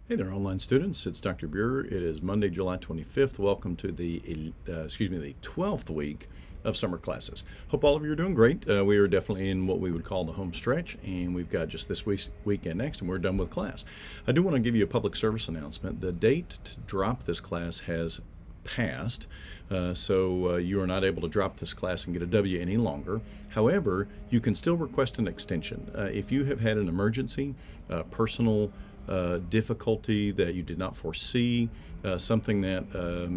Hey there, online students. It's Dr. Buer. It is Monday, July 25th. Welcome to the 12th week of summer classes. Hope all of you are doing great. We are definitely in what we would call the home stretch, and we've got just this weekend next, and we're done with class. I do want to give you a public service announcement. The date to drop this class has passed, so you are not able to drop this class and get a W any longer. However, you can still request an extension. If you have had an emergency, personal difficulty that you did not foresee, something that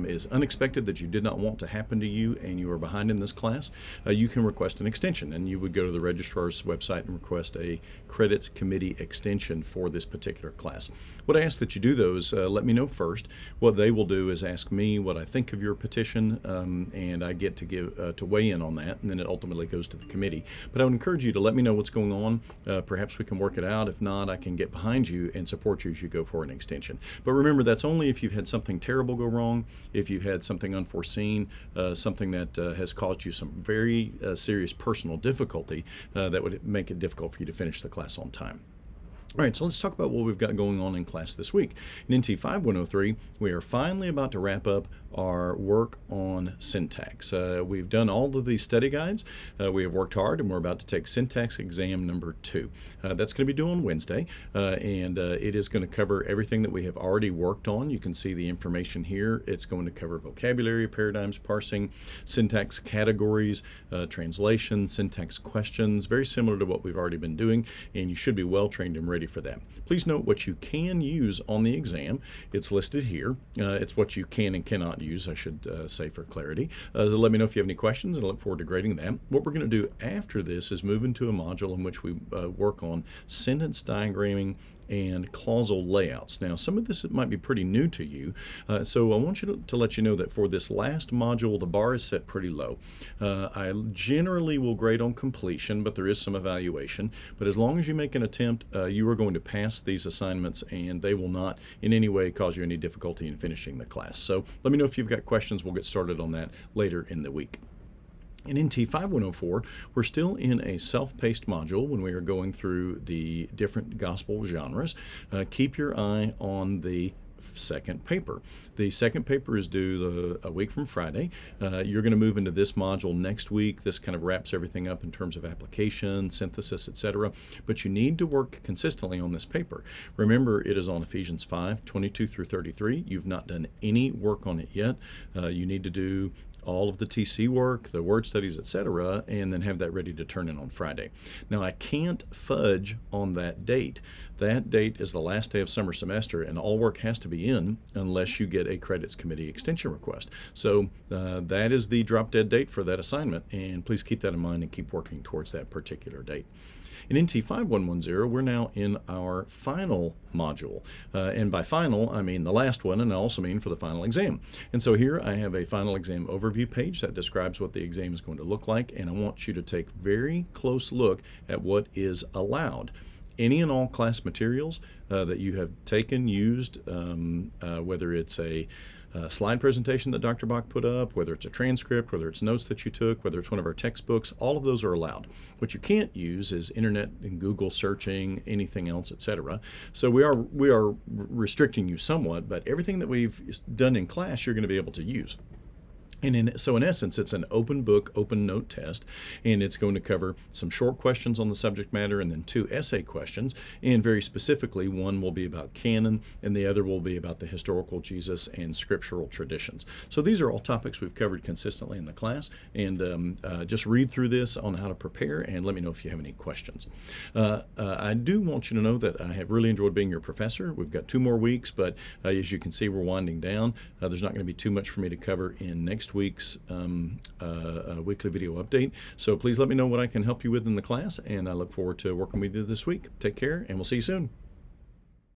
is unexpected that you did not want to happen to you, and you are behind in this class, you can request an extension. And you would go to the registrar's website and request a credits committee extension for this particular class. What I ask that you do, though, is let me know first. What they will do is ask me what I think of your petition, and I get to give to weigh in on that, and then it ultimately goes to the committee. But I would encourage you to let me know what's going on. Perhaps we can work it out. If not, I can get behind you and support you as you go for an extension. But remember, that's only if you've had something terrible go wrong, if you've had something unforeseen, something that has caused you some very serious personal difficulty that would make it difficult for you to finish the class on time. All right, so let's talk about what we've got going on in class this week. In NT 5103, we are finally about to wrap up our work on syntax. We've done all of these study guides. We have worked hard, and we're about to take syntax exam number 2. That's going to be due on Wednesday, and it is going to cover everything that we have already worked on. You can see the information here. It's going to cover vocabulary, paradigms, parsing, syntax categories, translation, syntax questions, very similar to what we've already been doing, and you should be well trained and ready for that. Please note what you can use on the exam. It's listed here. It's what you can and cannot use, I should say, for clarity. So let me know if you have any questions, and I look forward to grading them. What we're going to do after this is move into a module in which we work on sentence diagramming and clausal layouts. Now, some of this might be pretty new to you, so I want you to let you know that for this last module, the bar is set pretty low. I generally will grade on completion, but there is some evaluation. But as long as you make an attempt, you are going to pass these assignments, and they will not in any way cause you any difficulty in finishing the class. So let me know if you've got questions. We'll get started on that later in the week. In NT 5104, we're still in a self-paced module when we are going through the different gospel genres. Keep your eye on the second paper. The second paper is due a week from Friday. You're going to move into this module next week. This kind of wraps everything up in terms of application, synthesis, etc. But you need to work consistently on this paper. Remember, it is on Ephesians 5:22 through 33. You've not done any work on it yet. You need to do all of the TC work, the word studies, etc., and then have that ready to turn in on Friday. Now, I can't fudge on that date. That date is the last day of summer semester, and all work has to be in unless you get a credits committee extension request. So that is the drop-dead date for that assignment, and please keep that in mind and keep working towards that particular date. In NT 5110, we're now in our final module. And by final, I mean the last one, and I also mean for the final exam. And so here I have a final exam overview page that describes what the exam is going to look like, and I want you to take very close look at what is allowed. Any and all class materials that you have taken, used, whether it's a slide presentation that Dr. Bach put up, whether it's a transcript, whether it's notes that you took, whether it's one of our textbooks, all of those are allowed. What you can't use is internet and Google searching, anything else, etc. So we are restricting you somewhat, but everything that we've done in class you're going to be able to use. And so in essence, it's an open book, open note test, and it's going to cover some short questions on the subject matter and then 2 essay questions. And very specifically, one will be about canon and the other will be about the historical Jesus and scriptural traditions. So these are all topics we've covered consistently in the class, and just read through this on how to prepare and let me know if you have any questions. I do want you to know that I have really enjoyed being your professor. We've got 2 more weeks, but as you can see, we're winding down. There's not going to be too much for me to cover in next week's weekly video update. So please let me know what I can help you with in the class, and I look forward to working with you this week. Take care, and we'll see you soon.